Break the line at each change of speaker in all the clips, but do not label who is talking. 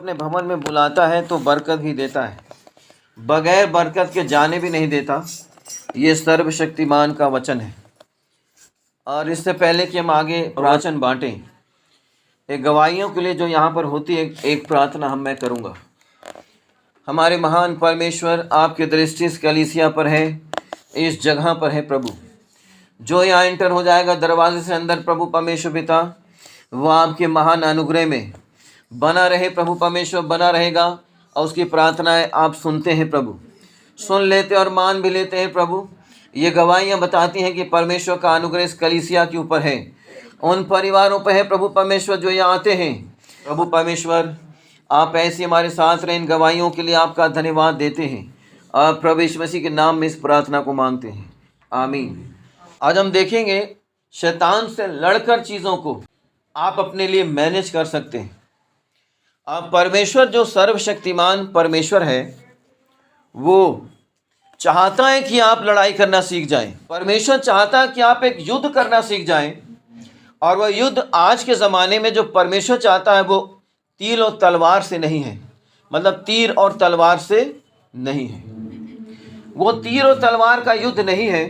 अपने भवन में बुलाता है तो बरकत भी देता है, बगैर बरकत के जाने भी नहीं देता। ये सर्वशक्तिमान का वचन है। और इससे पहले कि हम आगे वचन बांटें, एक गवाहियों के लिए जो यहाँ पर होती है, एक प्रार्थना मैं करूँगा। हमारे महान परमेश्वर, आपकी दृष्टि इस कलीसिया पर है, इस जगह पर है प्रभु। जो यहाँ एंटर हो जाएगा दरवाजे से अंदर, प्रभु परमेश्वर पिता, वो आपके महान अनुग्रह में बना रहे प्रभु परमेश्वर, बना रहेगा। और उसकी प्रार्थनाएं आप सुनते हैं प्रभु, सुन लेते और मान भी लेते हैं प्रभु। ये गवाहियाँ बताती हैं कि परमेश्वर का अनुग्रह इस कलीसिया के ऊपर है, उन परिवारों पर है प्रभु परमेश्वर जो यहाँ आते हैं। प्रभु परमेश्वर, आप ऐसे हमारे साथ रहे। इन गवाहियों के लिए आपका धन्यवाद देते हैं और प्रभु यीशु मसीह के नाम में इस प्रार्थना को मांगते हैं, आमीन। आज हम देखेंगे शैतान से लड़कर चीज़ों को आप अपने लिए मैनेज कर सकते हैं। अब परमेश्वर जो सर्वशक्तिमान परमेश्वर है, वो चाहता है कि आप लड़ाई करना सीख जाएं। परमेश्वर चाहता है कि आप एक युद्ध करना सीख जाएं। और वह युद्ध आज के ज़माने में जो परमेश्वर चाहता है वो तीर और तलवार से नहीं है। मतलब तीर और तलवार से नहीं है, वो तीर और तलवार का युद्ध नहीं है,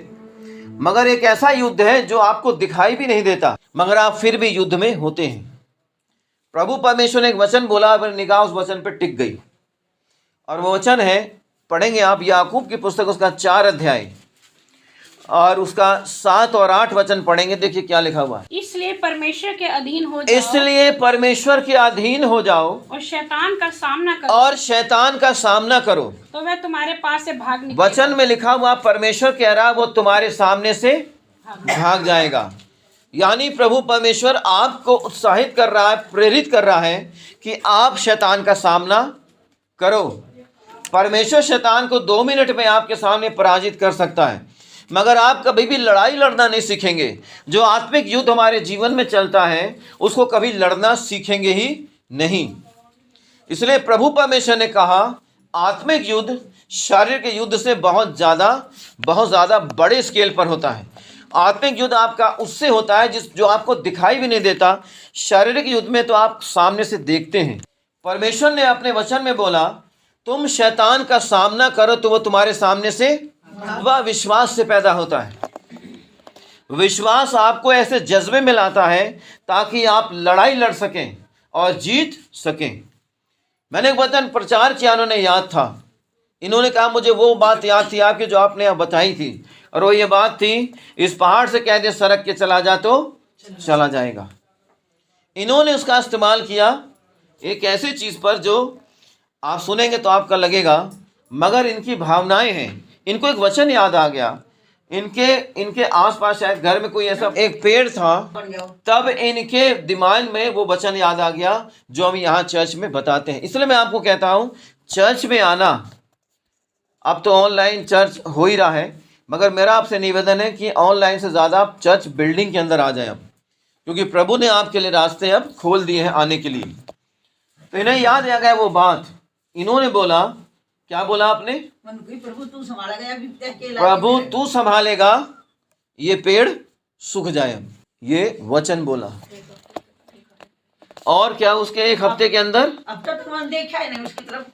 मगर एक ऐसा युद्ध है जो आपको दिखाई भी नहीं देता, मगर आप फिर भी युद्ध में होते हैं। प्रभु परमेश्वर ने एक वचन बोला, अपनी निगाह उस वचन पर टिक गई। और वो वचन है, पढ़ेंगे आप याकूब की पुस्तक, उसका 4 अध्याय और उसका 7 और 8 वचन पढ़ेंगे। देखिए क्या लिखा हुआ है।
इसलिए परमेश्वर के अधीन हो जाओ,
इसलिए परमेश्वर के अधीन हो जाओ
और शैतान का सामना करो,
और शैतान का सामना करो,
तो वह तुम्हारे पास से भाग निकलेगा।
वचन में लिखा हुआ परमेश्वर कह रहा है वो तुम्हारे सामने से भाग जाएगा। यानी प्रभु परमेश्वर आपको उत्साहित कर रहा है, प्रेरित कर रहा है कि आप शैतान का सामना करो। परमेश्वर शैतान को 2 मिनट में आपके सामने पराजित कर सकता है, मगर आप कभी भी लड़ाई लड़ना नहीं सीखेंगे। जो आत्मिक युद्ध हमारे जीवन में चलता है उसको कभी लड़ना सीखेंगे ही नहीं। इसलिए प्रभु परमेश्वर ने कहा आत्मिक युद्ध शारीरिक युद्ध से बहुत ज़्यादा बड़े स्केल पर होता है। आत्मिक युद्ध आपका उससे होता है जो आपको दिखाई भी नहीं देता। शारीरिक युद्ध में तो आप सामने से देखते हैं। परमेश्वर ने अपने वचन में बोला तुम शैतान का सामना करो तो वो तुम्हारे सामने से, वह विश्वास से पैदा होता है। विश्वास आपको ऐसे जज्बे में लाता है ताकि आप लड़ाई लड़ सकें और जीत सकें। मैंने एक वचन प्रचार किया, उन्होंने याद था। इन्होंने कहा मुझे वो बात याद थी आपकी जो आपने यहाँ बताई थी, और वो ये बात थी, इस पहाड़ से कह दे सरक के चला जा तो चला जाएगा। इन्होंने उसका इस्तेमाल किया एक ऐसी चीज़ पर जो आप सुनेंगे तो आपका लगेगा, मगर इनकी भावनाएं हैं। इनको एक वचन याद आ गया। इनके आसपास शायद घर में कोई ऐसा एक पेड़ था, तब इनके दिमाग में वो वचन याद आ गया जो हम यहाँ चर्च में बताते हैं। इसलिए मैं आपको कहता हूँ चर्च में आना। अब तो ऑनलाइन चर्च हो ही रहा है, मगर मेरा आपसे निवेदन है कि ऑनलाइन से ज़्यादा आप चर्च बिल्डिंग के अंदर आ जाएं अब, क्योंकि प्रभु ने आपके लिए रास्ते अब खोल दिए हैं आने के लिए। तो इन्हें याद आ गया वो बात। इन्होंने बोला, क्या बोला आपने?
प्रभु तू संभालेगा,
प्रभु तू संभालेगा, ये पेड़ सूख जाए। ये वचन बोला। और क्या उसके एक हफ्ते के अंदर,
अब तक तो देखा ही नहीं उसकी तरफ,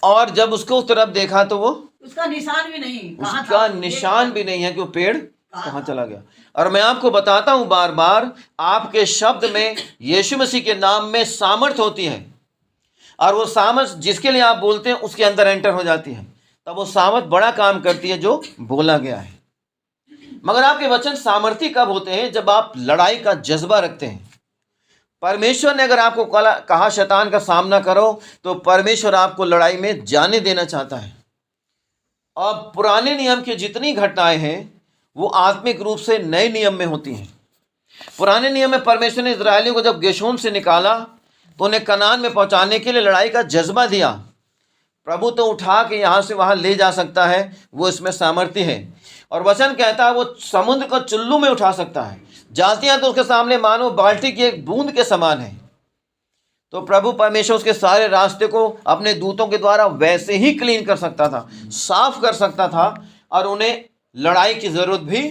और जब उसको उस तरफ देखा तो वो
उसका निशान भी नहीं,
उसका निशान भी नहीं है कि वो पेड़ कहाँ चला गया। और मैं आपको बताता हूँ बार बार, आपके शब्द में यीशु मसीह के नाम में सामर्थ होती है, और वो सामर्थ जिसके लिए आप बोलते हैं उसके अंदर एंटर हो जाती है। तब वो सामर्थ बड़ा काम करती है जो बोला गया है। मगर आपके वचन सामर्थी कब होते हैं? जब आप लड़ाई का जज्बा रखते हैं। परमेश्वर ने अगर आपको कहा शैतान का सामना करो, तो परमेश्वर आपको लड़ाई में जाने देना चाहता है। अब पुराने नियम की जितनी घटनाएं हैं वो आत्मिक रूप से नए नियम में होती हैं। पुराने नियम में परमेश्वर ने इजरायलियों को जब गेशोन से निकाला तो उन्हें कनान में पहुंचाने के लिए लड़ाई का जज्बा दिया। प्रभु तो उठा के यहाँ से वहाँ ले जा सकता है, वो इसमें सामर्थ्य है। और वचन कहता है वो समुद्र को चुल्लू में उठा सकता है, जातियाँ तो उसके सामने मानो बाल्टी की एक बूंद के समान है। तो प्रभु परमेश्वर उसके सारे रास्ते को अपने दूतों के द्वारा वैसे ही क्लीन कर सकता था, साफ कर सकता था, और उन्हें लड़ाई की ज़रूरत भी।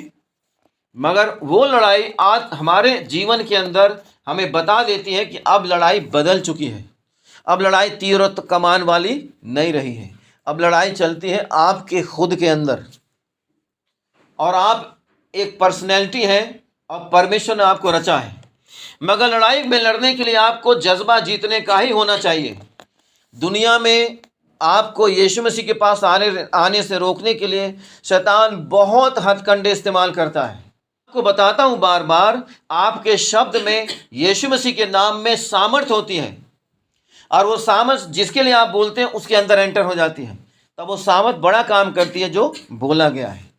मगर वो लड़ाई आज हमारे जीवन के अंदर हमें बता देती है कि अब लड़ाई बदल चुकी है। अब लड़ाई तीर और कमान वाली नहीं रही है। अब लड़ाई चलती है आपके खुद के अंदर, और आप एक पर्सनैलिटी है और परमेश्वर ने आपको रचा है। मगर लड़ाई में लड़ने के लिए आपको जज्बा जीतने का ही होना चाहिए। दुनिया में आपको यीशु मसीह के पास आने से रोकने के लिए शैतान बहुत हथकंडे इस्तेमाल करता है। आपको बताता हूँ बार बार, आपके शब्द में यीशु मसीह के नाम में सामर्थ होती है, और वो सामर्थ जिसके लिए आप बोलते हैं उसके अंदर एंटर हो जाती है, तब वो सामर्थ बड़ा काम करती है जो बोला गया है।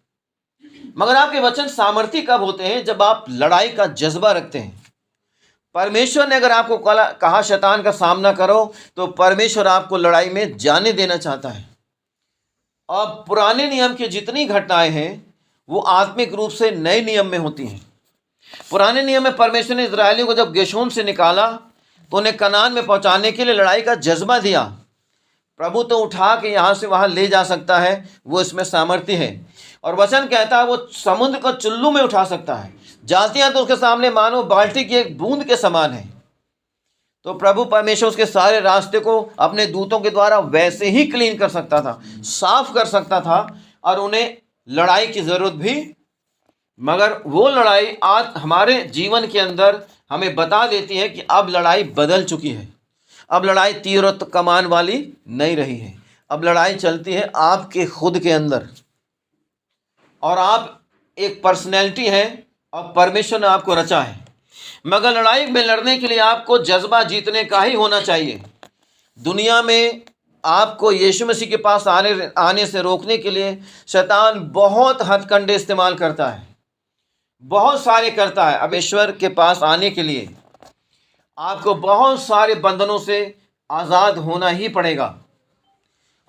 मगर आपके वचन सामर्थी कब होते हैं? जब आप लड़ाई का जज्बा रखते हैं। परमेश्वर ने अगर आपको कहा शैतान का सामना करो, तो परमेश्वर आपको लड़ाई में जाने देना चाहता है। अब पुराने नियम की जितनी घटनाएं हैं वो आत्मिक रूप से नए नियम में होती हैं। पुराने नियम में परमेश्वर ने इजरायलियों को जब गेशोन से निकाला तो उन्हें कनान में पहुंचाने के लिए लड़ाई का जज्बा दिया। प्रभु तो उठा के यहाँ से वहाँ ले जा सकता है, वो इसमें सामर्थ्य है। और वचन कहता है वो समुद्र को चुल्लू में उठा सकता है। जातियाँ तो उसके सामने मानो बाल्टी की एक बूंद के समान है। तो प्रभु परमेश्वर उसके सारे रास्ते को अपने दूतों के द्वारा वैसे ही क्लीन कर सकता था, साफ कर सकता था, और उन्हें लड़ाई की ज़रूरत भी। मगर वो लड़ाई आज हमारे जीवन के अंदर हमें बता देती है कि अब लड़ाई बदल चुकी है। अब लड़ाई तीर और कमान वाली नहीं रही है। अब लड़ाई चलती है आपके खुद के अंदर, और आप एक पर्सनैलिटी है और परमेश्वर ने आपको रचा है। मगर लड़ाई में लड़ने के लिए आपको जज्बा जीतने का ही होना चाहिए। दुनिया में आपको यीशु मसीह के पास आने से रोकने के लिए शैतान बहुत हथकंडे इस्तेमाल करता है, बहुत सारे करता है। अब ईश्वर के पास आने के लिए आपको बहुत सारे बंधनों से आज़ाद होना ही पड़ेगा।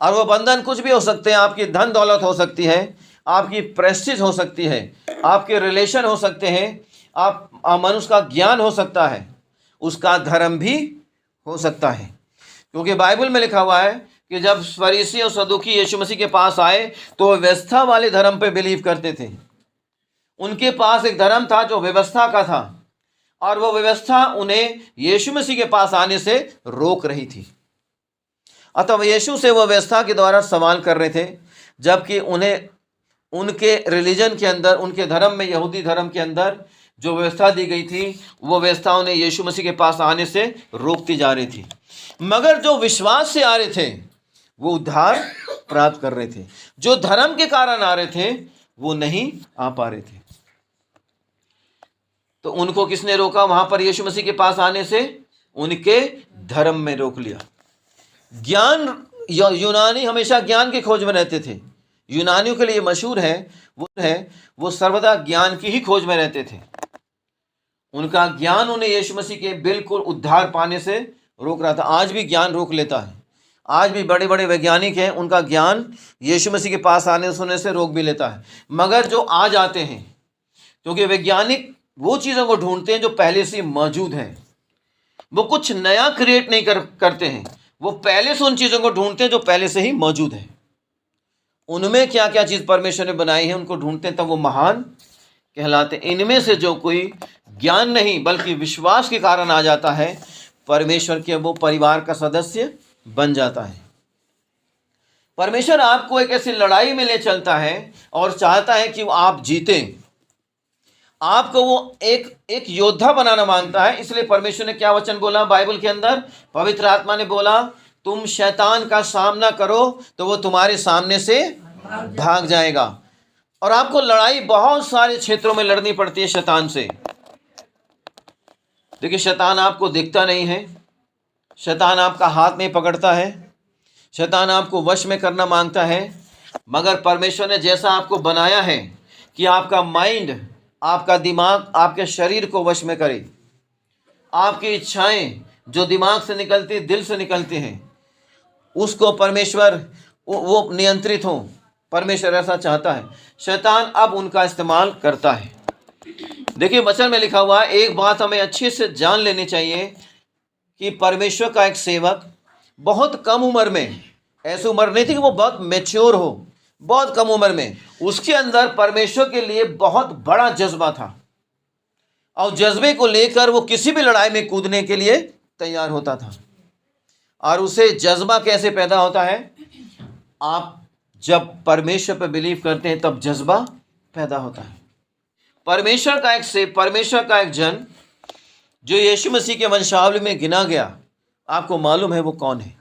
और वो बंधन कुछ भी हो सकते हैं। आपकी धन दौलत हो सकती है, आपकी प्रेस्टीज हो सकती है, आपके रिलेशन हो सकते हैं, आप मनुष्य का ज्ञान हो सकता है, उसका धर्म भी हो सकता है। क्योंकि बाइबल में लिखा हुआ है कि जब फरीसी और सदूकी यीशु मसीह के पास आए तो वो व्यवस्था वाले धर्म पे बिलीव करते थे। उनके पास एक धर्म था जो व्यवस्था का था, और वो व्यवस्था उन्हें यीशु मसीह के पास आने से रोक रही थी। अतः यीशु से वो व्यवस्था के द्वारा सवाल कर रहे थे, जबकि उन्हें उनके रिलीजन के अंदर, उनके धर्म में, यहूदी धर्म के अंदर जो व्यवस्था दी गई थी, वो व्यवस्था उन्हें यीशु मसीह के पास आने से रोकती जा रही थी। मगर जो विश्वास से आ रहे थे वो उद्धार प्राप्त कर रहे थे। जो धर्म के कारण आ रहे थे वो नहीं आ पा रहे थे। तो उनको किसने रोका वहां पर यीशु मसीह के पास आने से? उनके धर्म में रोक लिया। ज्ञान, यूनानी हमेशा ज्ञान की खोज में रहते थे। यूनानियों के लिए मशहूर है वो सर्वदा ज्ञान की ही खोज में रहते थे। उनका ज्ञान उन्हें यीशु मसीह के बिल्कुल उद्धार पाने से रोक रहा था। आज भी ज्ञान रोक लेता है। आज भी बड़े बड़े वैज्ञानिक हैं, उनका ज्ञान यीशु मसीह के पास आने सुनने से रोक भी लेता है। मगर जो आ जाते हैं, क्योंकि वैज्ञानिक वो चीज़ों को ढूंढते हैं जो पहले से मौजूद हैं, वो कुछ नया क्रिएट नहीं करते हैं। वो पहले से उन चीज़ों को ढूंढते हैं जो पहले से ही मौजूद है। उनमें क्या क्या चीज़ परमेश्वर ने बनाई है उनको ढूंढते हैं, तब वो महान कहलाते हैं। इनमें से जो कोई ज्ञान नहीं बल्कि विश्वास के कारण आ जाता है, परमेश्वर के वो परिवार का सदस्य बन जाता है। परमेश्वर आपको एक ऐसी लड़ाई में ले चलता है और चाहता है कि आप जीतें। आपको वो एक योद्धा बनाना मांगता है। इसलिए परमेश्वर ने क्या वचन बोला बाइबल के अंदर? पवित्र आत्मा ने बोला, तुम शैतान का सामना करो तो वो तुम्हारे सामने से भाग जाएगा। और आपको लड़ाई बहुत सारे क्षेत्रों में लड़नी पड़ती है शैतान से। देखिए, शैतान आपको दिखता नहीं है, शैतान आपका हाथ नहीं पकड़ता है, शैतान आपको वश में करना मांगता है। मगर परमेश्वर ने जैसा आपको बनाया है कि आपका माइंड, आपका दिमाग आपके शरीर को वश में करे। आपकी इच्छाएं जो दिमाग से निकलती, दिल से निकलती हैं, उसको परमेश्वर वो नियंत्रित हो। परमेश्वर ऐसा चाहता है। शैतान अब उनका इस्तेमाल करता है। देखिए, वचन में लिखा हुआ है, एक बात हमें अच्छे से जान लेनी चाहिए कि परमेश्वर का एक सेवक बहुत कम उम्र में, ऐसी उम्र नहीं थी कि वो बहुत मैच्योर हो, बहुत कम उम्र में उसके अंदर परमेश्वर के लिए बहुत बड़ा जज्बा था, और जज्बे को लेकर वो किसी भी लड़ाई में कूदने के लिए तैयार होता था। और उसे जज्बा कैसे पैदा होता है? आप जब परमेश्वर पर बिलीव करते हैं तब जज्बा पैदा होता है। परमेश्वर का एक जन जो यीशु मसीह के वंशावली में गिना गया, आपको मालूम है वो कौन है?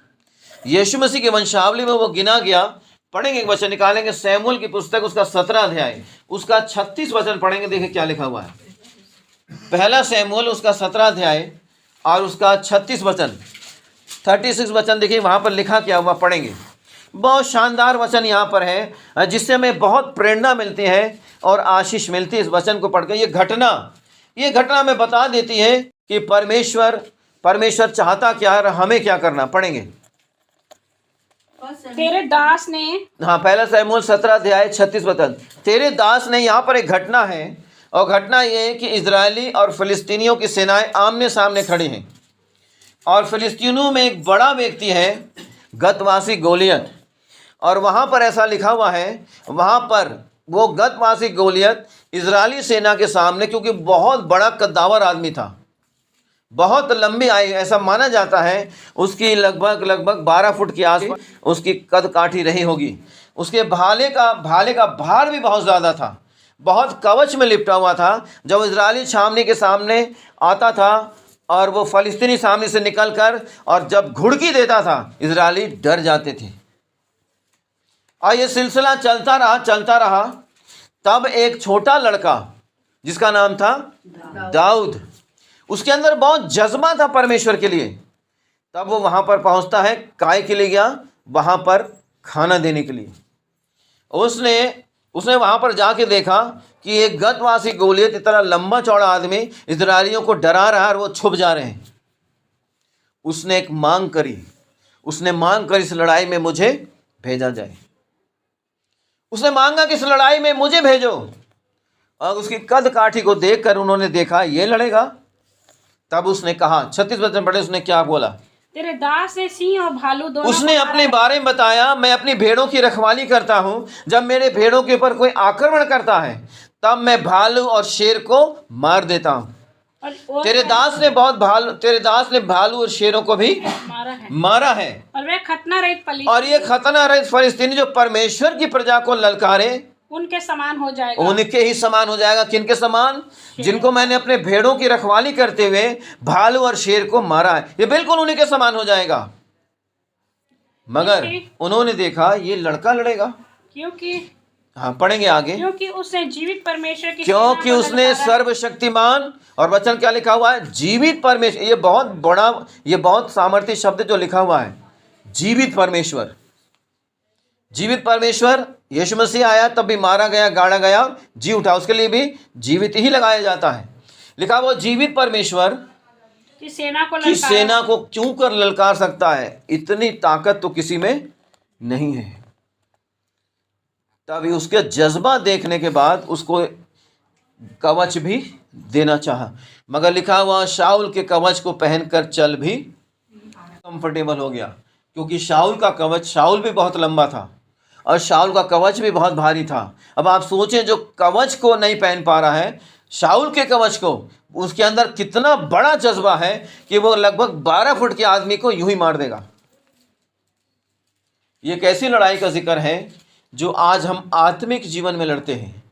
यीशु मसीह के वंशावली में वो गिना गया। पढ़ेंगे, एक वचन निकालेंगे, शमूएल की पुस्तक उसका 17 अध्याय उसका 36 वचन पढ़ेंगे। देखिए क्या लिखा हुआ है। पहला शमूएल उसका 17 अध्याय और उसका 36 वचन, 36 वचन देखिए वहाँ पर लिखा क्या हुआ, पढ़ेंगे। बहुत शानदार वचन यहाँ पर है जिससे हमें बहुत प्रेरणा मिलती है और आशीष मिलती है इस वचन को पढ़कर। ये घटना हमें बता देती है कि परमेश्वर चाहता क्या है और हमें क्या करना। पढ़ेंगे।
तेरे दास ने,
हाँ, पहला शमूएल 17 अध्याय 36 वचन। तेरे दास ने, यहाँ पर एक घटना है और घटना ये है कि इजरायली और फिलिस्तीनियों की सेनाएं आमने सामने खड़ी हैं और फिलिस्तीनियों में एक बड़ा व्यक्ति है गतवासी गोलियत। और वहाँ पर ऐसा लिखा हुआ है, वहाँ पर वो गतवासी गोलियत इजरायली सेना के सामने, क्योंकि बहुत बड़ा कद्दावर आदमी था, बहुत लंबी आई, ऐसा माना जाता है उसकी लगभग 12 फुट की आसपास उसकी कद काठी रही होगी। उसके भाले का भार भी बहुत ज़्यादा था, बहुत कवच में लिपटा हुआ था। जब इजरायली छावनी के सामने आता था और वो फलिस्तीनी सामने से निकलकर और जब घुड़की देता था, इजरायली डर जाते थे। और ये सिलसिला चलता रहा। तब एक छोटा लड़का जिसका नाम था दाऊद, उसके अंदर बहुत जज्बा था परमेश्वर के लिए। तब वो वहाँ पर पहुँचता है। काय के लिए गया? वहाँ पर खाना देने के लिए। उसने वहाँ पर जाके देखा कि एक गतवासी गोलियत इतना लंबा चौड़ा आदमी इजरायलियों को डरा रहा है और वो छुप जा रहे हैं। उसने एक मांग करी इस लड़ाई में मुझे भेजा जाए। उसने मांगा कि इस लड़ाई में मुझे भेजो। और उसकी कद काठी को देखकर उन्होंने देखा ये लड़ेगा। तब उसने कहा, 36 वचन पढ़े, उसने क्या बोला?
तेरे दास ने सिंह और भालू दोनों
उसने
को
अपने
मारा
बारे में बताया, मैं अपनी भेड़ों की रखवाली करता हूँ। जब मेरे भेड़ों के ऊपर कोई आक्रमण करता है तब मैं भालू और शेर को मार देता हूँ। तेरे दास ने भालू और शेरों को भी मारा है।
और वे खतना रहित
और ये खतना रहित फलिस्तीनी जो परमेश्वर की प्रजा को ललकारे
उनके समान हो जाएगा।
उनके ही समान हो जाएगा। किनके समान? जिनको मैंने अपने भेड़ों की रखवाली करते हुए भालू और शेर को मारा है, ये बिल्कुल उन्हीं के समान हो जाएगा। मगर उन्होंने देखा ये लड़का लड़ेगा,
क्योंकि
हाँ पढ़ेंगे आगे,
क्योंकि उसने जीवित परमेश्वर की
क्योंकि उसने सर्वशक्तिमान, और वचन क्या लिखा हुआ है? जीवित परमेश्वर। ये बहुत सामर्थ्य शब्द जो लिखा हुआ है, जीवित परमेश्वर। यीशु मसीह आया तब भी मारा गया, गाड़ा गया, जी उठा, उसके लिए भी जीवित ही लगाया जाता है। लिखा वो जीवित परमेश्वर
की सेना को
क्यों कर ललकार सकता है? इतनी ताकत तो किसी में नहीं है। तभी उसके जज्बा देखने के बाद उसको कवच भी देना चाहा, मगर लिखा हुआ शाऊल के कवच को पहनकर चल भी कंफर्टेबल हो गया, क्योंकि शाऊल भी बहुत लंबा था और शाऊल का कवच भी बहुत भारी था। अब आप सोचें, जो कवच को नहीं पहन पा रहा है, शाऊल के कवच को, उसके अंदर कितना बड़ा जज्बा है कि वो लगभग 12 फुट के आदमी को यूं ही मार देगा। ये कैसी लड़ाई का जिक्र है जो आज हम आत्मिक जीवन में लड़ते हैं।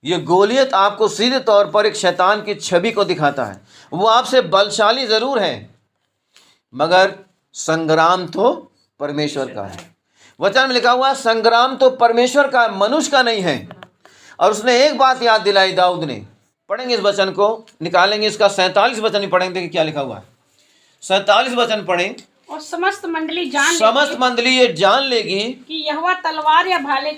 ये गोलियत आपको सीधे तौर पर एक शैतान की छवि को दिखाता है। वो आपसे बलशाली जरूर है, मगर संग्राम तो परमेश्वर का है। वचन में लिखा हुआ संग्राम तो परमेश्वर का, मनुष्य का नहीं है। और उसने एक बात याद दिलाई दाऊद ने। पढ़ेंगे इस वचन को, निकालेंगे इसका 47 वचन भी पढ़ेंगे, देखिए क्या लिखा हुआ है। 47 वचन पढ़ें।
और समस्त मंडली
ये जान लेगी
कि यहोवा तलवार या भाले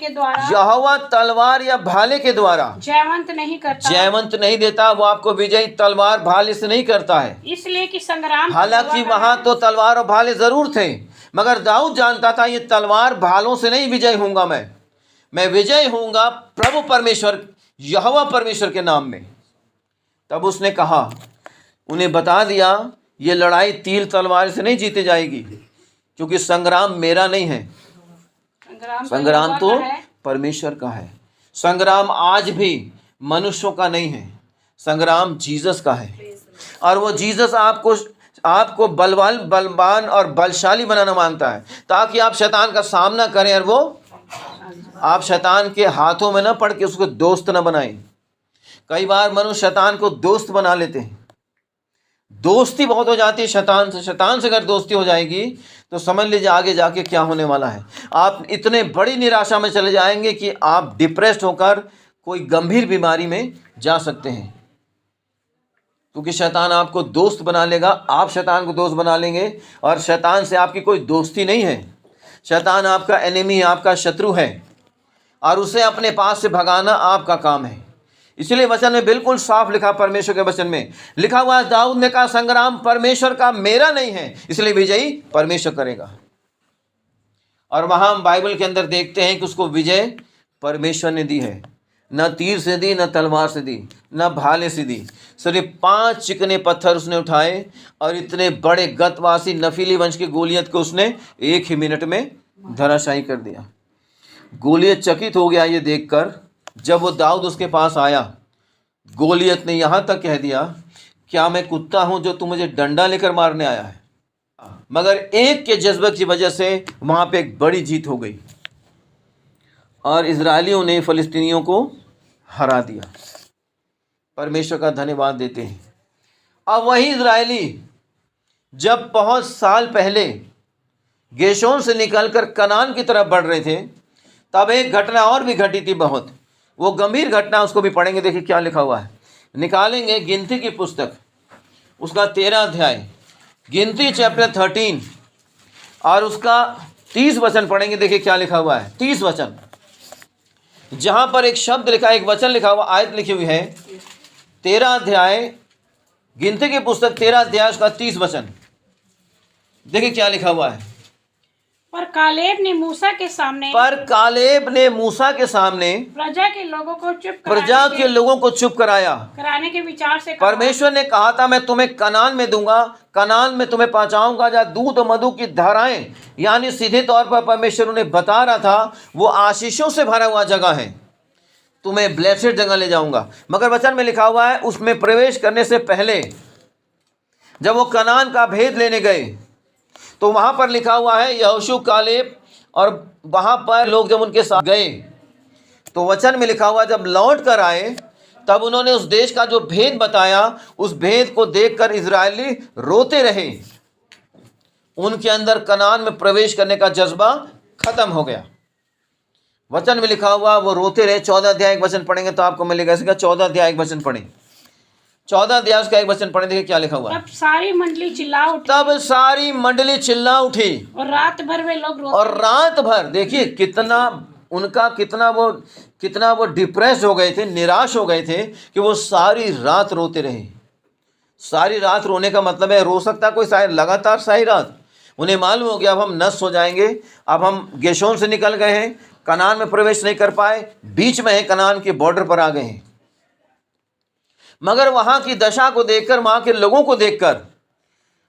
के द्वारा जयवंत नहीं देता। वो आपको विजयी तलवार भाले से नहीं करता है, इसलिए कि संग्राम, हालांकि वहां तो तलवार और भाले जरूर थे, मगर दाऊद जानता था ये तलवार भालों से नहीं विजय होऊंगा, मैं विजय होऊंगा प्रभु परमेश्वर, यहोवा परमेश्वर के नाम में। तब उसने कहा, उन्हें बता दिया ये लड़ाई तीर तलवार से नहीं जीती जाएगी, क्योंकि संग्राम मेरा नहीं है, संग्राम तो परमेश्वर का है। संग्राम आज भी मनुष्यों का नहीं है, संग्राम जीसस का है। और वो जीसस आपको
आपको बलवान और बलशाली बनाना मांगता है, ताकि आप शैतान का सामना करें और वो आप शैतान के हाथों में न पड़ के उसको दोस्त न बनाएं। कई बार मनुष्य शैतान को दोस्त बना लेते हैं, दोस्ती बहुत हो जाती है शैतान से। शैतान से अगर दोस्ती हो जाएगी तो समझ लीजिए आगे जाके क्या होने वाला है। आप इतने बड़ी निराशा में चले जाएंगे कि आप डिप्रेस्ड होकर कोई गंभीर बीमारी में जा सकते हैं, क्योंकि शैतान आपको दोस्त बना लेगा, आप शैतान को दोस्त बना लेंगे, और शैतान से आपकी कोई दोस्ती नहीं है। शैतान आपका एनिमी है, आपका शत्रु है, और उसे अपने पास से भगाना आपका काम है। इसलिए वचन में बिल्कुल साफ लिखा, परमेश्वर के वचन में लिखा हुआ है, दाऊद ने कहा संग्राम परमेश्वर का मेरा नहीं है, इसलिए विजयी परमेश्वर करेगा। और वहां हम बाइबल के अंदर देखते हैं कि उसको विजय परमेश्वर ने दी है। न तीर से दी, न तलवार से दी, न भाले से दी, सिर्फ 5 चिकने पत्थर उसने उठाए और इतने बड़े गतवासी नफीली वंश के गोलियत को उसने 1 ही मिनट में धराशायी कर दिया। गोलियत चकित हो गया ये देखकर। जब वो दाऊद उसके पास आया, गोलियत ने यहाँ तक कह दिया, क्या मैं कुत्ता हूँ जो तू मुझे डंडा लेकर मारने आया है। मगर एक के जज्बे की वजह से वहाँ पे एक बड़ी जीत हो गई और इजरायलियों ने फ़िलिस्तीनियों को हरा दिया। परमेश्वर का धन्यवाद देते हैं। अब वही इजरायली जब बहुत साल पहले गेशोन से निकलकर कनान की तरफ बढ़ रहे थे, तब एक घटना और भी घटी थी, बहुत वो गंभीर घटना, उसको भी पढ़ेंगे। देखिए क्या लिखा हुआ है, निकालेंगे गिनती की पुस्तक उसका 13 अध्याय, गिनती चैप्टर 13 और उसका 30 वचन पढ़ेंगे। देखिए क्या लिखा हुआ है, 30 वचन, जहां पर एक शब्द लिखा, एक वचन लिखा हुआ, आयत लिखी हुई है। 13 अध्याय, गिनती की पुस्तक 13 अध्याय उसका 30 वचन। देखिए क्या लिखा हुआ है,
पर कालेब ने मूसा के सामने प्रजा के लोगों को चुप कराने के विचार से
परमेश्वर ने कहा था मैं तुम्हें कनान में दूंगा, कनान में तुम्हें पहुंचाऊंगा जहाँ दूध और मधु की धाराएं, यानी सीधे तौर पर परमेश्वर उन्हें बता रहा था वो आशीषों से भरा हुआ जगह है, तुम्हें ब्लेसेड जगह ले जाऊंगा। मगर वचन में लिखा हुआ है उसमें प्रवेश करने से पहले जब वो कनान का भेद लेने गए तो वहां पर लिखा हुआ है यहोशू, कालेब, और वहां पर लोग जब उनके साथ गए तो वचन में लिखा हुआ जब लौट कर आए तब उन्होंने उस देश का जो भेद बताया, उस भेद को देखकर इजरायली रोते रहे। उनके अंदर कनान में प्रवेश करने का जज्बा खत्म हो गया। वचन में लिखा हुआ वो रोते रहे। 14 अध्याय एक वचन पढ़ेंगे तो आपको मिलेगा। इसका 14 अध्याय एक वचन पढ़ें, 14 अध्याय का एक वचन पढ़े। देखिए क्या लिखा हुआ है,
तब सारी मंडली चिल्ला उठी और रात भर वे लोग रोते,
और रात भर, देखिए कितना वो डिप्रेस हो गए थे, निराश हो गए थे कि वो सारी रात रोते रहे। सारी रात रोने का मतलब है रो सकता कोई लगातार सारी रात। उन्हें मालूम हो गया अब हम नष्ट हो जाएंगे, अब हम गेशोन से निकल गए हैं, कनान में प्रवेश नहीं कर पाए, बीच में है, कनान के बॉर्डर पर आ गए हैं। मगर वहां की दशा को देखकर, वहां के लोगों को देखकर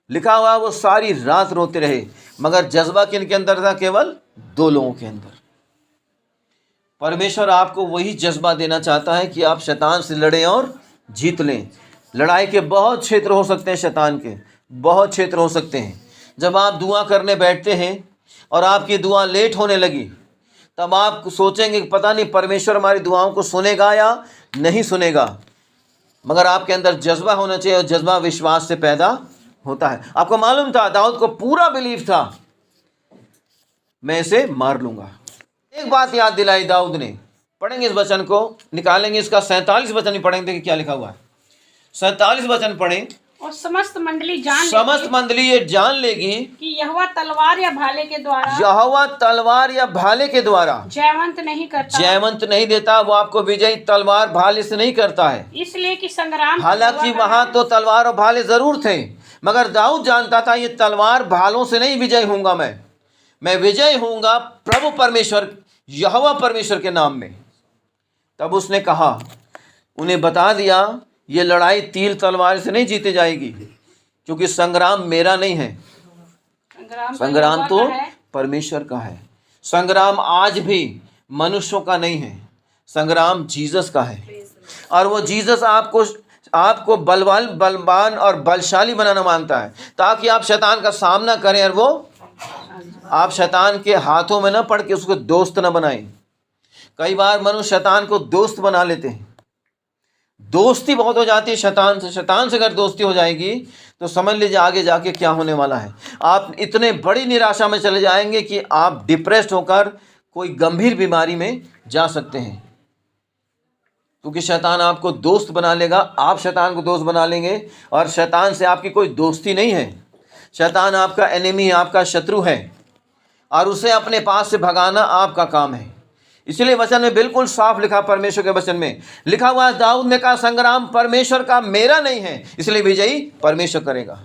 लिखा हुआ वो सारी रात रोते रहे। मगर जज्बा किनके अंदर था? केवल 2 लोगों के अंदर। परमेश्वर आपको वही जज्बा देना चाहता है कि आप शैतान से लड़ें और जीत लें। लड़ाई के बहुत क्षेत्र हो सकते हैं, शैतान के बहुत क्षेत्र हो सकते हैं। जब आप दुआ करने बैठते हैं और आपकी दुआ लेट होने लगी, तब आप सोचेंगे कि पता नहीं परमेश्वर हमारी दुआओं को सुनेगा या नहीं सुनेगा। मगर आपके अंदर जज्बा होना चाहिए, और जज्बा विश्वास से पैदा होता है। आपको मालूम था, दाऊद को पूरा बिलीव था मैं इसे मार लूंगा। एक बात याद दिलाई दाऊद ने। पढ़ेंगे इस वचन को, निकालेंगे इसका 47 वचन भी पढ़ेंगे। देखिए क्या लिखा हुआ है, 47 वचन पढ़ें।
और समस्त मंडली
ये जान लेगी
कि यहोवा तलवार या भाले के द्वारा जयवंत नहीं देता, वो आपको विजयी तलवार भाले से नहीं करता है। इसलिए कि संग्राम, हालांकि वहां तो तलवार और भाले जरूर थे, मगर दाऊद जानता था ये तलवार भालों से नहीं विजय होऊंगा, मैं विजय होऊंगा प्रभु परमेश्वर, यहोवा परमेश्वर के नाम में। तब उसने कहा, उन्हें बता दिया ये लड़ाई तीर तलवार से नहीं जीती जाएगी, क्योंकि संग्राम मेरा नहीं है, संग्राम तो परमेश्वर का है। संग्राम आज भी मनुष्यों का नहीं है, संग्राम जीसस का है। और वो जीसस आपको
आपको बलवान और बलशाली बनाना मांगता है, ताकि आप शैतान का सामना करें और वो आप शैतान के हाथों में न पड़ के उसको दोस्त न बनाएं। कई बार मनुष्य शैतान को दोस्त बना लेते हैं, दोस्ती बहुत हो जाती है शैतान से। शैतान से अगर दोस्ती हो जाएगी तो समझ लीजिए आगे जाके क्या होने वाला है। आप इतने बड़ी निराशा में चले जाएंगे कि आप डिप्रेस्ड होकर कोई गंभीर बीमारी में जा सकते हैं, क्योंकि शैतान आपको दोस्त बना लेगा, आप शैतान को दोस्त बना लेंगे, और शैतान से आपकी कोई दोस्ती नहीं है। शैतान आपका एनिमी है, आपका शत्रु है, और उसे अपने पास से भगाना आपका काम है। इसलिए वचन में बिल्कुल साफ लिखा, परमेश्वर के वचन में लिखा हुआ है, दाऊद ने कहा संग्राम परमेश्वर का मेरा नहीं है, इसलिए विजयी परमेश्वर करेगा।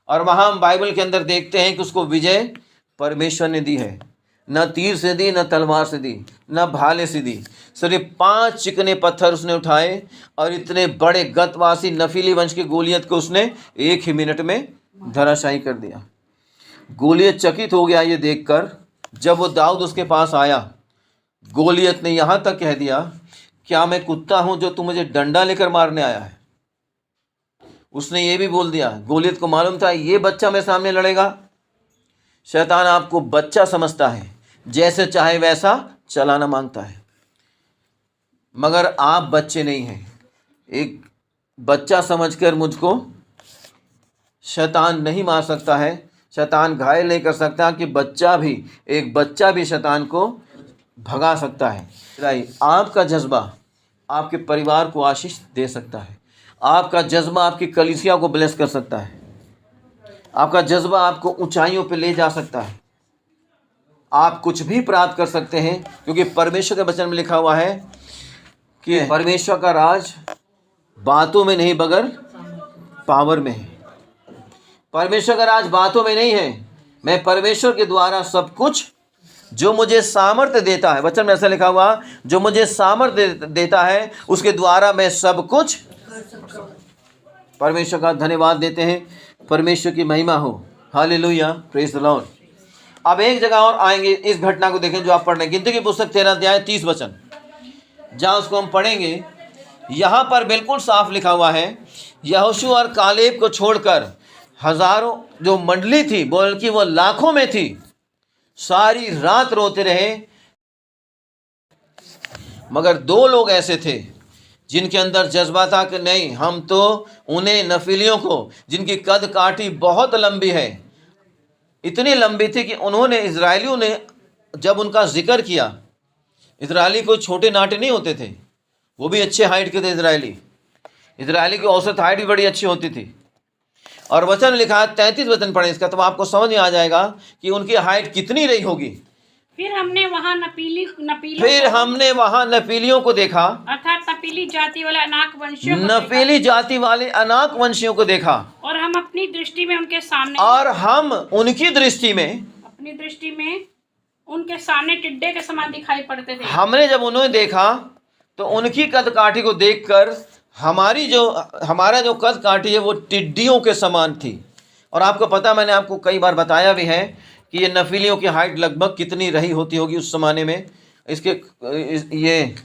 और वहां हम बाइबल के अंदर देखते हैं कि उसको विजय परमेश्वर ने दी है। न तीर से दी, न तलवार से दी, न भाले से दी, सिर्फ 5 चिकने पत्थर उसने उठाए और इतने बड़े गतवासी नफीली वंश के गोलियत को उसने 1 ही मिनट में धराशायी कर दिया। गोलियत चकित हो गया ये देखकर। जब वो दाऊद उसके पास आया, गोलियत ने यहाँ तक कह दिया, क्या मैं कुत्ता हूँ जो तू मुझे डंडा लेकर मारने आया है? उसने ये भी बोल दिया। गोलियत को मालूम था ये बच्चा मेरे सामने लड़ेगा। शैतान आपको बच्चा समझता है, जैसे चाहे वैसा चलाना मांगता है, मगर आप बच्चे नहीं हैं। एक बच्चा समझकर मुझको शैतान नहीं मार सकता है, शैतान घायल नहीं कर सकता, कि एक बच्चा भी शैतान को भगा सकता है। आपका जज्बा आपके परिवार को आशीष दे सकता है, आपका जज्बा आपकी कलीसिया को ब्लेस कर सकता है, आपका जज्बा आपको ऊंचाइयों पे ले जा सकता है। आप कुछ भी प्राप्त कर सकते हैं, क्योंकि परमेश्वर के वचन में लिखा हुआ है कि परमेश्वर का राज बातों में नहीं बगर पावर में है। परमेश्वर का राज बातों में नहीं है। मैं परमेश्वर के द्वारा सब कुछ, जो मुझे सामर्थ्य देता है, वचन में ऐसा लिखा हुआ, जो मुझे सामर्थ्य देता है उसके द्वारा मैं सब कुछ। परमेश्वर का धन्यवाद देते हैं, परमेश्वर की महिमा हो। Hallelujah, praise the Lord. अब एक जगह और आएंगे, इस घटना को देखें जो आप पढ़ रहे हैं, गिनती की पुस्तक 13 अध्याय 30 वचन, जहाँ उसको हम पढ़ेंगे। यहाँ पर बिल्कुल साफ लिखा हुआ है, यहोशू और कालेब को छोड़कर हजारों जो मंडली थी, बल्कि वो लाखों में थी, सारी रात रोते रहे, मगर 2 लोग ऐसे थे जिनके अंदर जज्बा था कि नहीं, हम तो उन्हें नफीलियों को, जिनकी कद काठी बहुत लंबी है, इतनी लंबी थी कि उन्होंने, इजरायलियों ने जब उनका जिक्र किया, इजरायली कोई छोटे नाटे नहीं होते थे, वो भी अच्छे हाइट के थे। इजरायली की औसत हाइट भी बड़ी अच्छी होती थी। और वचन लिखा है, 33 वचन पढ़े इसका, तो आपको समझ में आ जाएगा कि उनकी हाइट कितनी रही होगी।
फिर हमने वहाँ नपीलियों
को देखा,
अर्थात नपीली जाति वाले अनाक वंशियों
नपीली जाति वाले अनाक वंशियों को देखा,
और हम अपनी दृष्टि में उनके सामने,
और हम उनकी दृष्टि में,
अपनी दृष्टि में उनके सामने टिड्डे के समान दिखाई पड़ते थे।
हमने जब उन्हें देखा तो उनकी कद काठी को देखकर हमारा जो कद काठी है वो टिड्डियों के समान थी। और आपको पता, मैंने आपको कई बार बताया भी है कि ये नफीलियों की हाइट लगभग कितनी रही होती होगी उस ज़माने में। ये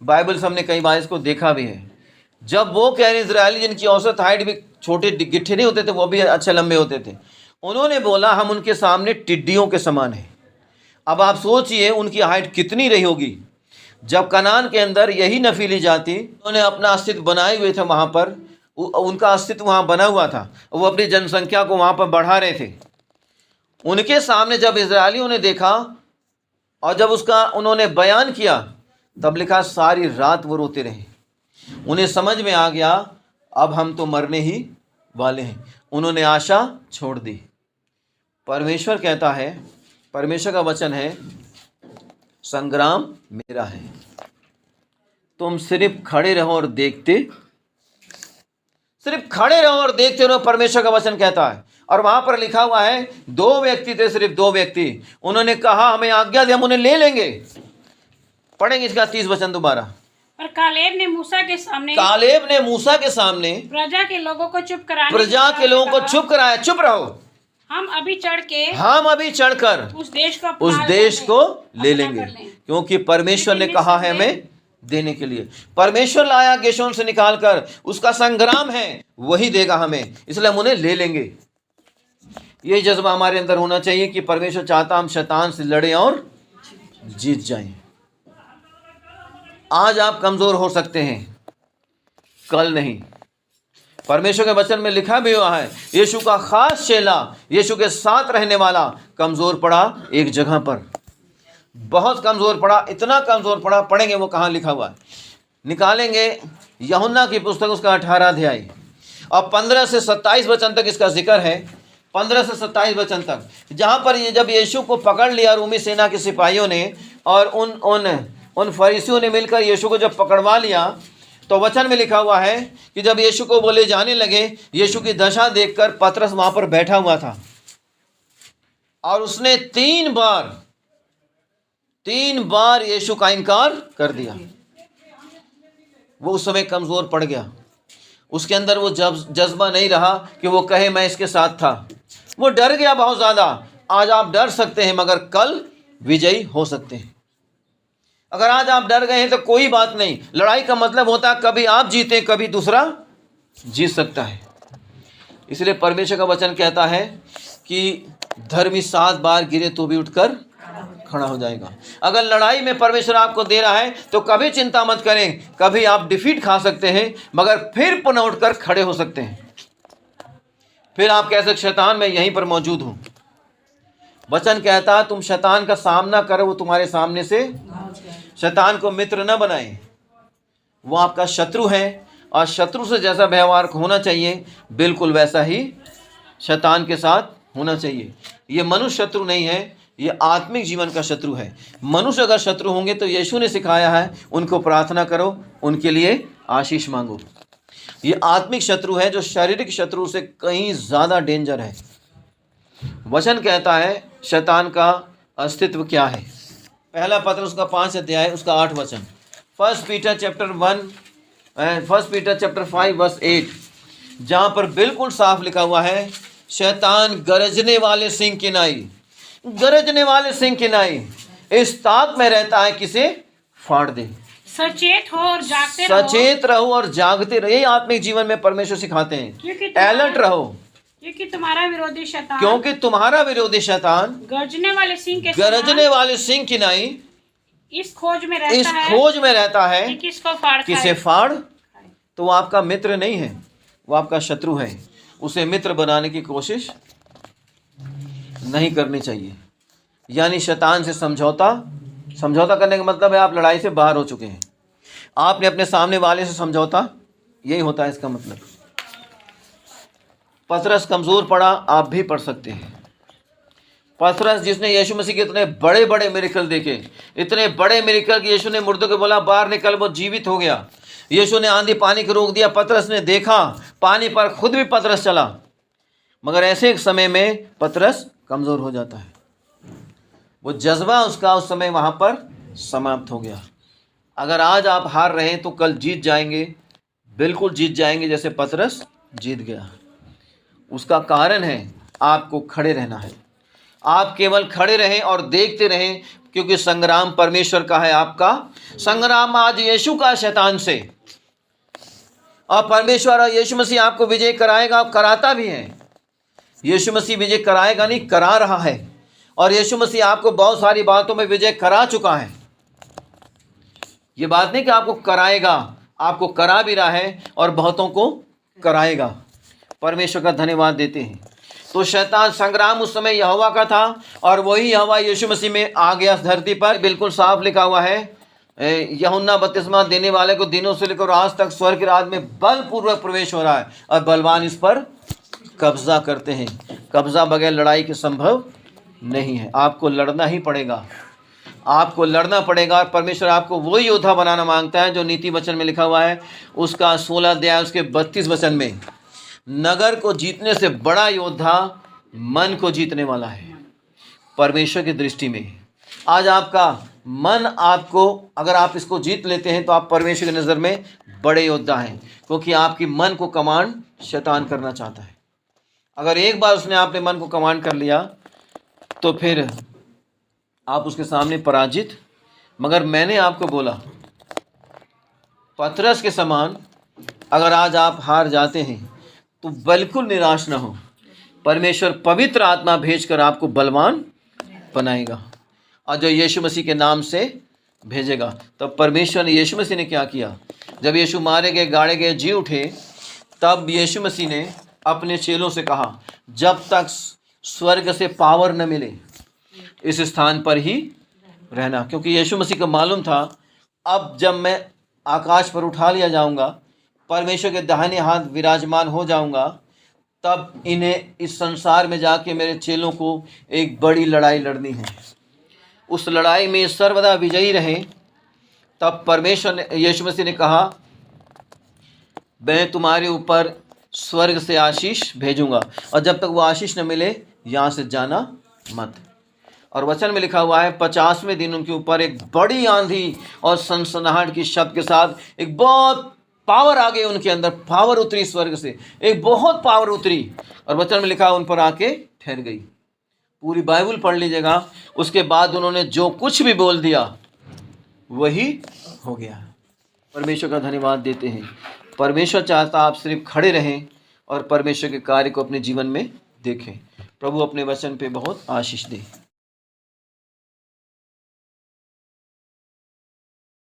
बाइबल से हमने कई बार इसको देखा भी है। जब वो कह रहे इजरायली जिनकी औसत हाइट भी छोटे गिट्ठे नहीं होते थे, वो भी अच्छे लंबे होते थे, उन्होंने बोला हम उनके सामने टिड्डियों के समान हैं। अब आप सोचिए उनकी हाइट कितनी रही होगी। जब कनान के अंदर यही नफीली जाति, उन्होंने अपना अस्तित्व बनाए हुए थे, वहाँ पर उनका अस्तित्व वहाँ बना हुआ था, वो अपनी जनसंख्या को वहाँ पर बढ़ा रहे थे। उनके सामने जब इजरायलियों ने देखा और जब उसका उन्होंने बयान किया, तब लिखा सारी रात वो रोते रहे। उन्हें समझ में आ गया अब हम तो मरने ही वाले हैं। उन्होंने आशा छोड़ दी। परमेश्वर कहता है, परमेश्वर का वचन है, संग्राम मेरा है, तुम सिर्फ खड़े रहो और देखते रहो। परमेश्वर का वचन कहता है। और वहां पर लिखा हुआ है 2 व्यक्ति थे, सिर्फ 2 व्यक्ति, उन्होंने कहा हमें आज्ञा दे, हम उन्हें ले लेंगे। पढ़ेंगे इसका 30 वचन दोबारा।
और कालेब ने मूसा के सामने प्रजा के लोगों को चुप कराया, चुप रहो, हम अभी चढ़कर उस देश को ले लेंगे,
क्योंकि परमेश्वर ने कहा है हमें देने के लिए। परमेश्वर लाया गेशोन से निकालकर, उसका संग्राम है, वही देगा हमें, इसलिए हम उन्हें ले लेंगे। यही जज्बा हमारे अंदर होना चाहिए कि परमेश्वर चाहता हम शैतान से लड़ें और जीत जाएं। आज आप कमजोर हो सकते हैं, कल नहीं। परमेश्वर के वचन में लिखा भी हुआ है, यीशु का खास चेला, यीशु के साथ रहने वाला कमजोर पड़ा एक जगह पर, बहुत कमजोर पड़ा, इतना कमजोर पड़ा। पढ़ेंगे वो कहाँ लिखा हुआ है, निकालेंगे यूहन्ना की पुस्तक उसका 18 अध्याय और 15 से 27 वचन तक इसका जिक्र है। 15 से 27 वचन तक, जहाँ पर ये जब यीशु को पकड़ लिया रूमी सेना के सिपाहियों ने और उन फरीसियों ने मिलकर यीशु को जब पकड़वा लिया, तो वचन में लिखा हुआ है कि जब यीशु को वो ले जाने लगे, यीशु की दशा देखकर पतरस वहाँ पर बैठा हुआ था और उसने 3 बार यीशु का इनकार कर दिया। वो उस समय कमज़ोर पड़ गया, उसके अंदर वो जज्बा नहीं रहा कि वो कहे मैं इसके साथ था। वो डर गया बहुत ज़्यादा। आज आप डर सकते हैं मगर कल विजयी हो सकते हैं। अगर आज आप डर गए हैं तो कोई बात नहीं, लड़ाई का मतलब होता है कभी आप जीते कभी दूसरा जीत सकता है। इसलिए परमेश्वर का वचन कहता है कि धर्मी 7 बार गिरे तो भी उठकर खड़ा हो जाएगा। अगर लड़ाई में परमेश्वर आपको दे रहा है तो कभी चिंता मत करें, कभी आप डिफीट खा सकते हैं मगर फिर पुनः उठकर खड़े हो सकते हैं। फिर आप कह सकते शैतान मैं यहीं पर मौजूद हूं। वचन कहता है तुम शैतान का सामना करो, वो तुम्हारे सामने से, शैतान को मित्र न बनाएं, वो आपका शत्रु है और शत्रु से जैसा व्यवहार होना चाहिए बिल्कुल वैसा ही शैतान के साथ होना चाहिए। ये मनुष्य शत्रु नहीं है, ये आत्मिक जीवन का शत्रु है। मनुष्य अगर शत्रु होंगे तो यीशु ने सिखाया है उनको प्रार्थना करो, उनके लिए आशीष मांगो। ये आत्मिक शत्रु है जो शारीरिक शत्रु से कहीं ज़्यादा डेंजर है। वचन कहता है शैतान का अस्तित्व क्या है। पहला पत्र उसका 5 अध्याय उसका 8 वचन, 1 पीटर चैप्टर 5 वर्स 8, जहाँ पर बिल्कुल साफ लिखा हुआ है शैतान गरजने वाले सिंह की नाई, गरजने वाले सिंह की नाई इस ताक में रहता है किसे फाड़ दे।
सचेत हो और जागते रहो,
सचेत रहो और जागते रहो। यही आत्मिक जीवन में परमेश्वर सिखाते हैं, अलर्ट रहो
क्योंकि तुम्हारा विरोधी शैतान,
क्योंकि तुम्हारा विरोधी शैतान
गरजने वाले सिंह के
गरजने वाले सिंह की नाई
इस खोज में
रहता है
कि किसको फाड़
किसे फाड़। तो वो आपका मित्र नहीं है, वो आपका शत्रु है। उसे मित्र बनाने की कोशिश नहीं करनी चाहिए। यानी शैतान से समझौता करने का मतलब है आप लड़ाई से बाहर हो चुके हैं, आपने अपने सामने वाले से समझौता, यही होता है इसका मतलब। पतरस कमज़ोर पड़ा, आप भी पढ़ सकते हैं। पतरस जिसने यीशु मसीह के इतने बड़े बड़े मिरेकल देखे, इतने बड़े मिरेकल कि यीशु ने मुर्दों को बोला बाहर निकल, वो जीवित हो गया। यीशु ने आंधी पानी को रोक दिया, पतरस ने देखा पानी पर, खुद भी पतरस चला। मगर ऐसे एक समय में पतरस कमज़ोर हो जाता है, वो जज्बा उसका उस समय वहाँ पर समाप्त हो गया। अगर आज आप हार रहे हैं तो कल जीत जाएंगे, बिल्कुल जीत जाएंगे जैसे पतरस जीत गया। उसका कारण है आपको खड़े रहना है। आप केवल खड़े रहें और देखते रहें, क्योंकि संग्राम परमेश्वर का है। आपका संग्राम आज यीशु का शैतान से, और परमेश्वर और यीशु मसीह आपको विजय कराएगा, कराता भी है। यीशु मसीह विजय कराएगा नहीं, करा रहा है। और यीशु मसीह आपको बहुत सारी बातों में विजय करा चुका है। ये बात नहीं कि आपको कराएगा, आपको करा भी रहा है और बहुतों को कराएगा। परमेश्वर का धन्यवाद देते हैं। तो शैतान संग्राम उस समय यहोवा का था और वही यहोवा यीशु मसीह में आ गया धरती पर। बिल्कुल साफ लिखा हुआ है, यूहन्ना बपतिस्मा देने वाले को दिनों से लेकर आज तक स्वर्ग के राज में बलपूर्वक प्रवेश हो रहा है और बलवान इस पर कब्जा करते हैं। कब्जा बगैर लड़ाई के संभव नहीं है। आपको लड़ना ही पड़ेगा, आपको लड़ना पड़ेगा। और परमेश्वर आपको वही योद्धा बनाना मांगता है जो नीति वचन में लिखा हुआ है, उसका 16 अध्याय उसके 32 वचन में, नगर को जीतने से बड़ा योद्धा मन को जीतने वाला है परमेश्वर की दृष्टि में। आज आपका मन, आपको अगर आप इसको जीत लेते हैं तो आप परमेश्वर की नज़र में बड़े योद्धा हैं, क्योंकि आपकी मन को कमांड शैतान करना चाहता है। अगर एक बार उसने आपने मन को कमांड कर लिया तो फिर आप उसके सामने पराजित। मगर मैंने आपको बोला पतरस के समान अगर आज आप हार जाते हैं तो बिल्कुल निराश ना हो। परमेश्वर पवित्र आत्मा भेजकर आपको बलवान बनाएगा, और जो यीशु मसीह के नाम से भेजेगा। तब परमेश्वर ने, यीशु मसीह ने क्या किया? जब यीशु मारे गए, गाड़े गए, जी उठे, तब यीशु मसीह ने अपने चेलों से कहा, जब तक स्वर्ग से पावर न मिले इस स्थान पर ही रहना। क्योंकि यीशु मसीह को मालूम था, अब जब मैं आकाश पर उठा लिया जाऊंगा, परमेश्वर के दाहिने हाथ विराजमान हो जाऊंगा, तब इन्हें इस संसार में जाके मेरे चेलों को एक बड़ी लड़ाई लड़नी है। उस लड़ाई में सर्वदा विजयी रहे। तब परमेश्वर ने, यीशु मसीह ने कहा, मैं तुम्हारे ऊपर स्वर्ग से आशीष भेजूंगा, और जब तक वो आशीष न मिले यहाँ से जाना मत। और वचन में लिखा हुआ है, 50वें दिन उनके ऊपर एक बड़ी आंधी और सनसनाहट की शब्द के साथ एक बहुत पावर आ गई उनके अंदर, पावर उतरी स्वर्ग से, एक बहुत पावर उतरी, और वचन में लिखा उन पर आके ठहर गई। पूरी बाइबल पढ़ लीजिएगा। उसके बाद उन्होंने जो कुछ भी बोल दिया वही हो गया। परमेश्वर का धन्यवाद देते हैं। परमेश्वर चाहता आप सिर्फ खड़े रहें और परमेश्वर के कार्य को अपने जीवन में देखें। प्रभु अपने वचन पे बहुत आशीष दे।